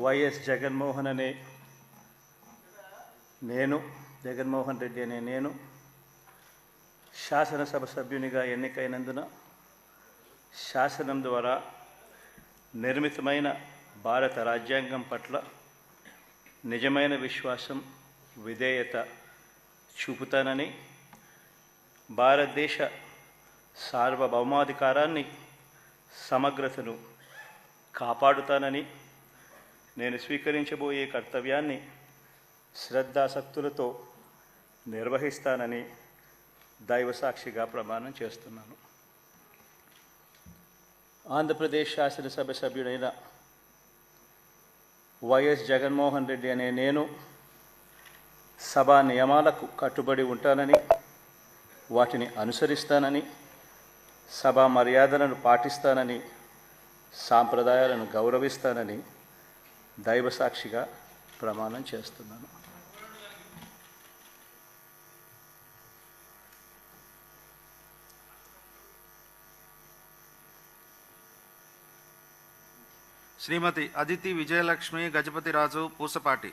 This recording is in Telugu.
వైఎస్ జగన్మోహన్ అనే నేను జగన్మోహన్ రెడ్డి అనే నేను శాసనసభ సభ్యునిగా ఎన్నికైనందున శాసనం ద్వారా నిర్మితమైన భారత రాజ్యాంగం పట్ల నిజమైన విశ్వాసం విధేయత చూపుతానని, భారతదేశ సార్వభౌమాధికారాన్ని సమగ్రతను కాపాడుతానని, నేను స్వీకరించబోయే కర్తవ్యాన్ని శ్రద్ధాసక్తులతో నిర్వహిస్తానని దైవసాక్షిగా ప్రమాణం చేస్తున్నాను. ఆంధ్రప్రదేశ్ శాసనసభ సభ్యుడైన వైఎస్ జగన్మోహన్ రెడ్డి అనే నేను సభా నియమాలకు కట్టుబడి ఉంటానని, వాటిని అనుసరిస్తానని, సభా మర్యాదలను పాటిస్తానని, సాంప్రదాయాలను గౌరవిస్తానని దైవసాక్షిగా ప్రమాణం చేస్తున్నాను. శ్రీమతి అదితి విజయలక్ష్మి గజపతిరాజు పూసపాటి.